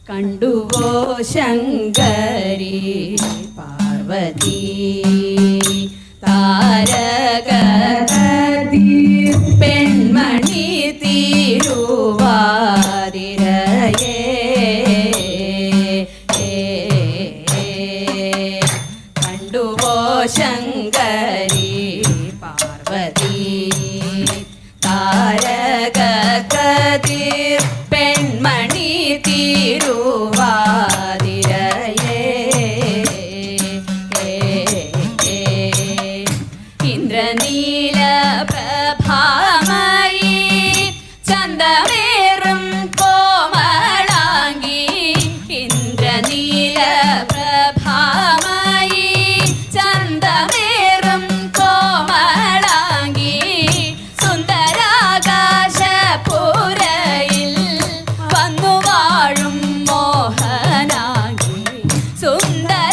കണ്ടുവോ ശങ്കരി പാർവതി താരകീ പെൺമണി തീരുവാതിരയേ കണ്ടുവോ ശങ്കരി പാർവതി താരകീ പെൺമണി തീരുവാതിരയേ ഇന്ദ്രനീല പ്രഭാമയി ചന്ദമേറും കോമളാംഗി ഇന്ദ്രനീല പ്രഭാമയി ചന്ദമേറും കോമളാംഗി സുന്ദരാകാശപുരയിൽ വന്നു വാഴും മോഹനാംഗി സുന്ദരാകാശപുരയിൽ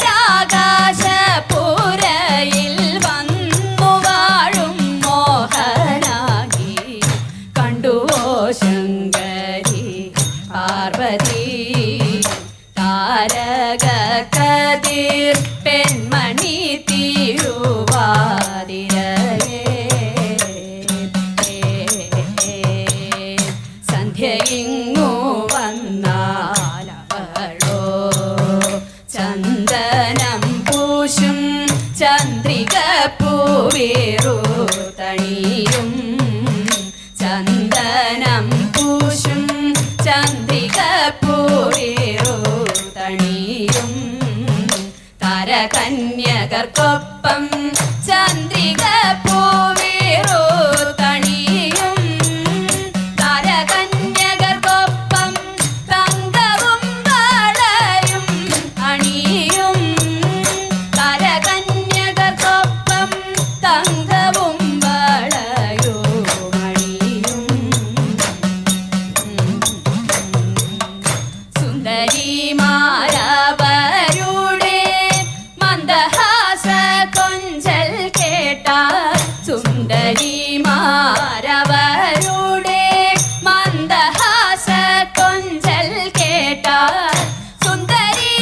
വന്നു വാഴും മോഹനാംഗി കണ്ടുവോ ശങ്കരി പാർവതി താരകീ പെൺമണി തീരുവാതിരയേ സന്ധ്യയിങ്ങു വന്നാലവളോ ചന്ദനം പൂശും ചന്ദ്രിക പൂവേറു തണിയും ചന്ദനം പൂശും ചന്ദ്രിക പൂവേറു തണിയും താരകന്യകർക്കൊപ്പം ചന്ദ്രിക പൂവേറു തണിയും താരകന്യകർക്കൊപ്പം തങ്കവും വളയും അണിയും താരകന്യകർക്കൊപ്പം തങ്കവും വളയും അണിയും സുന്ദരിമാരവരുടെ മന്ദഹാസ കൊഞ്ചൽ കേട്ടാൽ സുന്ദരിമാരവരുടെ മന്ദഹാസ കൊഞ്ചൽ കേട്ടാൽ സുന്ദരിമാരവരുടെ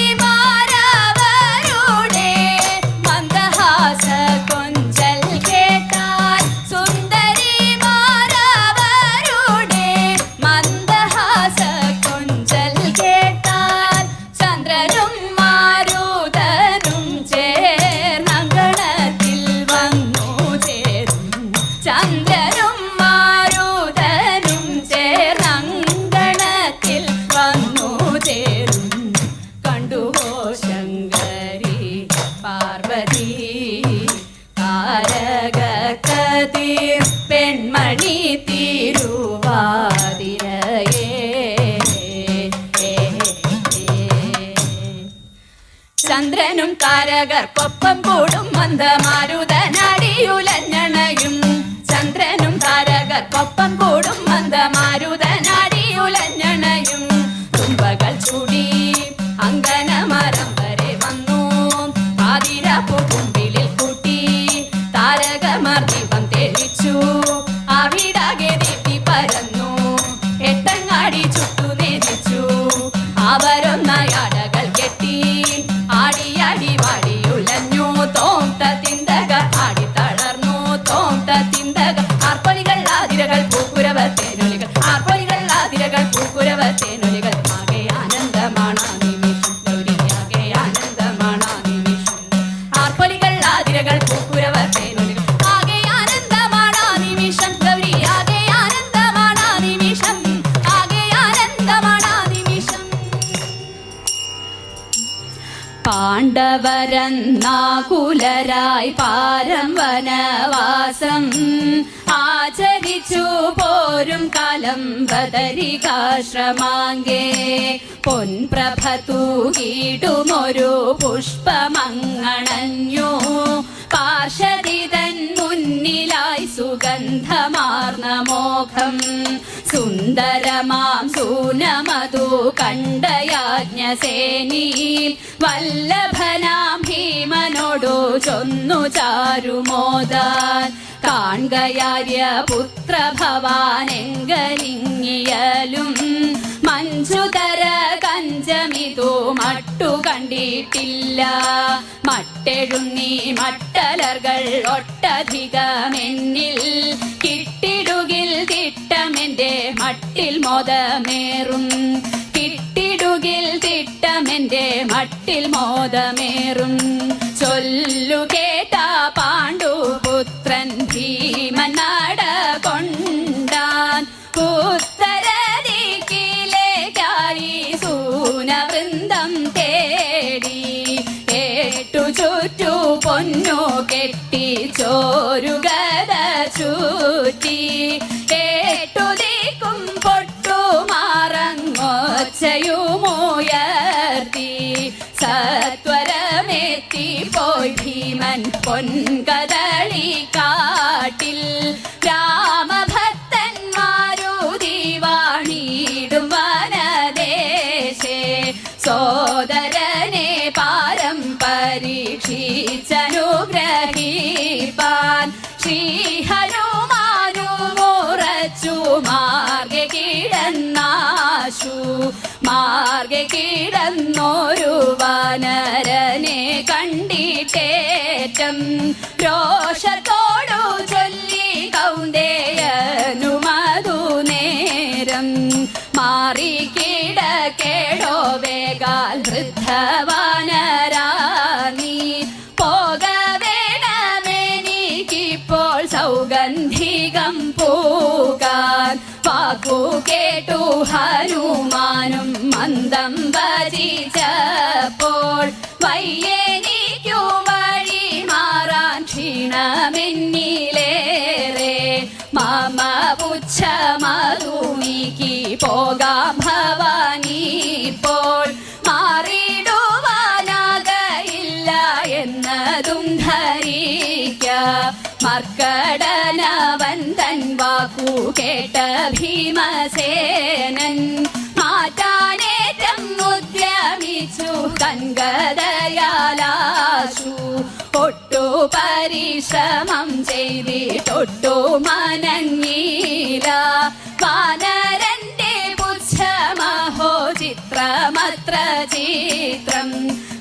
മന്ദഹാസ കൊഞ്ചൽ കേട്ടാൽ സുന്ദരിമാരവരുടെ മന്ദഹാസ കൊഞ്ചൽ കേട്ടാൽ ചന്ദ്രനും മാരുതനും ചേർന്നങ്കണത്തിൽ വന്നു ചേരും ചന്ദ്രനും മാരുതനും ചേർന്നങ്കണത്തിൽ വന്നു ചേരും കണ്ടുവോ ശങ്കരി പാർവതി താരകീ പെൺമണി തീരുവാതിരയേ ചന്ദ്രനും താരകർക്കൊപ്പം കൂടും മന്ദമാരുതനാടിയുലഞ്ഞണയും ചന്ദ്രനും താരകർക്കൊപ്പം കൂടും മന്ദമാരുതനാടിയുലഞ്ഞണയും തുമ്പകൾ ചൂടി അങ്കനമരം വരെ വന്നു ആതിരപ്പൂക്കുമ്പിളിൽ കൂട്ടി താരകമർദ്ദിവം തെളിച്ചു അവിടാകെ ദീപ്തി പരന്നു എട്ടങ്ങാടി ചുട്ടു നേരിച്ചു അവരൊന്നയാടകൾ കെട്ടി ആടിയാടി വാടിയുലഞ്ഞു തോംത തിന്തക ആടി തളർന്നു തോംത തിന്തക ആർപ്പൊലികൾ ആതിരകൾ പൂക്കുരവ തേനൊലികൾ ആർപ്പൊലികൾ ആതിരകൾ പൂക്കുരവ തേനൊലികൾ ആകെ ആനന്ദമാണ് ആ നിമിഷം ഗൗരിയാകെ ആനന്ദമാണ് ആ നിമിഷം ആർപ്പൊലികൾ ആതിരകൾ പൂക്കുരവ തേനൊലികൾ ആകെ ആനന്ദമാണ് ആ നിമിഷം ഗൗരിയാകെ ആനന്ദമാണ് ആ നിമിഷം ആകെ ആനന്ദമാണ് ആ നിമിഷം പാണ്ഡവരന്നാകുലരായി പാരം വനവാസം ആചരിച്ചു പോരും കാലം ബദരികാശ്രമാങ്കേ പൊൻപ്രഭ തൂകിടുമൊരു പുഷ്പമങ്ങണഞ്ഞു പാർഷദിതൻ മുന്നിലായി സുഗന്ധമാർന്ന മോഹം സുന്ദരമാം സൂനമതു കണ്ടയാജ്ഞസേനി വല്ലഭനാം ഭീമനോടു ചൊന്നു ചാരുമോദാൻ കാൺകയാര്യ പുത്ര ഭവാനെങ്കലിങ്ങിയലും മഞ്ജുതര കഞ്ചമേറുമോദാൻ കണ്ടിട്ടില്ല. മട്ടെഴുന്നീ മട്ടലർകൾ ഒട്ടധികമെന്നിൽ കിട്ടിടുകിൽ തിട്ടമെന്റെ മട്ടിൽ മോദമേറും. കിട്ടിടുകിൽ തിട്ടമെന്റെ മട്ടിൽ മോദമേറും. ചൊല്ലു കേട്ട പാണ്ഡുപുത്രൻ ഭീമൻ നട കൊണ്ടാൻ ഉത്തരദിക്കിലേക്കായി സൂനവൃന്ദം തേടി. ഏറ്റു ചുറ്റു പൊന്നു കെട്ടി ചോരുകത ചൂറ്റി. ഏറ്റു ദിക്കും പൊട്ടുമാറങ്ങൊച്ചയുമുയർത്തി. സത്വരമെത്തി പോയി ഭീമൻ പൊൻകദളി കാട്ടിൽ. രാമഭക്തന്മാരുതി വാണിടും വനദേശേ. സോദരനെ പാരം പരീക്ഷിച്ചനുഗ്രഹിപ്പാൻ ശ്രീഹനുമാനുമുറച്ചു മാർഗെ കിടന്നാശു. മാർഗെ കിടന്നോരു വാനരനെ കണ്ടിട്ടേറ്റം രോഷത്തോടു ചൊല്ലി കൗന്ദേയനുമതു നേരം. മാറിക്കിടക്കേടോ വേഗാൽ വൃദ്ധവാനരാ നീ. പോകവേണമെനിക്കിപ്പോൾ സൗഗന്ധികം പൂകാൻ. വാക്കു കേട്ടു ഹനുമാനും മന്ദം ഭജിച്ചപ്പോൾ. വയ്യെനിക്കു വഴി മാറാൻ ക്ഷീണമെന്നിലേറെ. മമ പുച്ഛമതു നീക്കി പോകാം ഭവാനിപ്പോൾ. മാറിടുവാനാകയില്ല എന്നതും ധരിക്ക. മർക്കടനവൻ തൻ വാക്കു കേട്ട ഭീമസേനൻ മാറ്റാനേറ്റം ഉദ്യമിച്ചു കൻകദയാലാശു. ഒട്ടു പരിശ്രമം ചെയ്തിട്ടൊട്ടു മനങ്ങീല. വാനരന്റെ പുച്ഛമഹോ ചിത്രമത്ര ചിത്രം.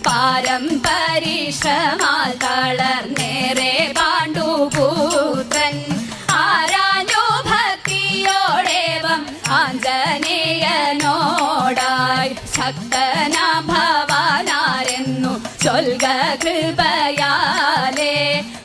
പാരം പരിശ്രമാൽ തളർന്നേറെ പാണ്ഡുപുത്രൻ. ആരാഞ്ഞു ഭക്തിയോടേവം ആഞ്ജനേയനോടായി. ശക്തനാം ഭവാനാരെന്നു ചൊൽക കൃപയാലേ.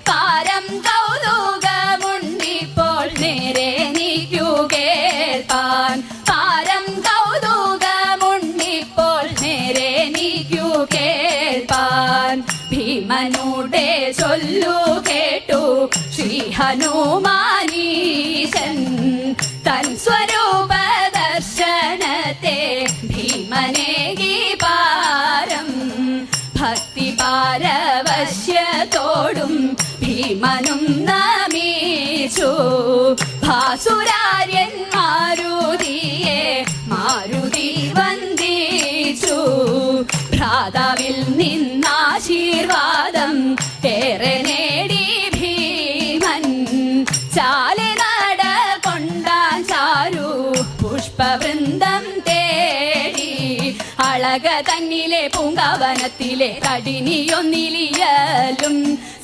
പാരം കൗതുകമുണ്ടിപ്പോൾ നേരെ നീക്കു കേൾപ്പാൻ. പാരം കൗതുകമുണ്ടിപ്പോൾ നേരെ നീക്കു കേൾപ്പാൻ. ഭീമനുടെ ചൊല്ലു കേട്ടു ശ്രീ ഹനുമാനീശൻ. തൻ സ്വരൂപ ദർശനത്തെ ഭീമനേകി പാരം. ഭക്തി പാരവശ്യത്തോടും ഭീമനും നമിച്ചു. ഭാസുരാര്യൻ മാരുതിയെ മാരുതി വന്ദിച്ചു. ഭ്രാതാവിൽ നിന്നാശീർവാദം ഏറെ നേടി ഭീമൻ. ചാലെ നട കൊണ്ടാൻ ചാരു പുഷ്പവൃന്ദം തേടി. അളക തന്നിലെ പൂങ്കാവനത്തിലെ കടിനിയൊന്നിലിയലും.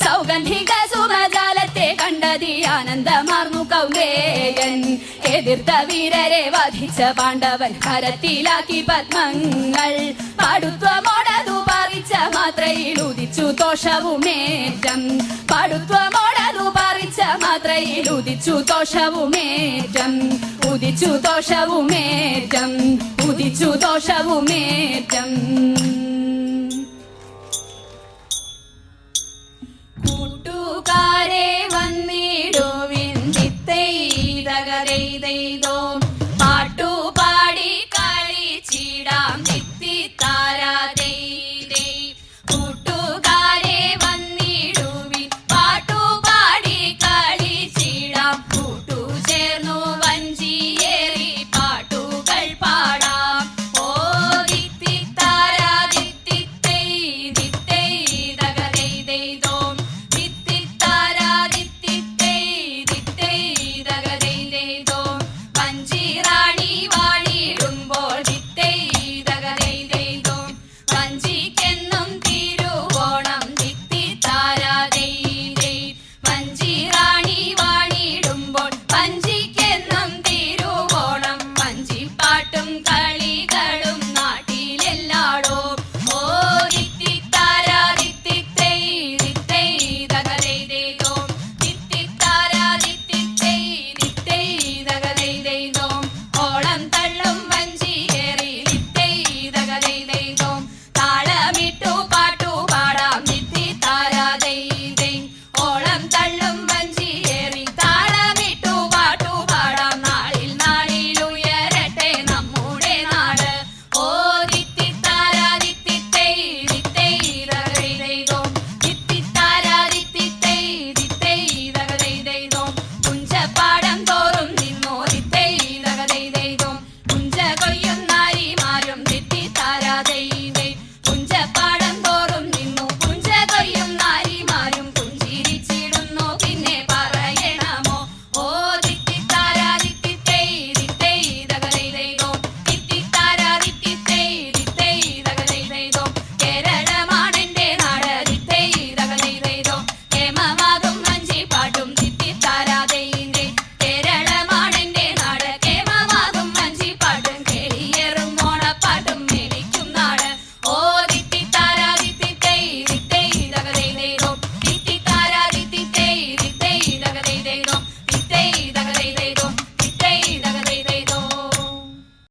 സൗഗന്ധിക സുമജാലത്തെ കണ്ടതി ആനന്ദമാർന്നു കൗന്ദേയൻ. എതിർത്ത വീരരെ വധിച്ച പാണ്ഡവൻ കരത്തിലാക്കി പത്മങ്ങൾ. പാടുത്വമോടതു പറിച്ച മാത്രയിൽ ഉദിച്ചു ദോഷവുമേറ്റം. പാടുത്വമോടതു പറിച്ച മാത്രയിൽ ഉദിച്ചു ദോഷവുമേറ്റം. ഉദിച്ചു ദോഷവുമേറ്റം. ഉദിച്ചു ദോഷവുമേറ്റം. കൂട്ടുകാരെ വന്നിടുവിൻ. ദിത്തൈതകരൈതൈതോ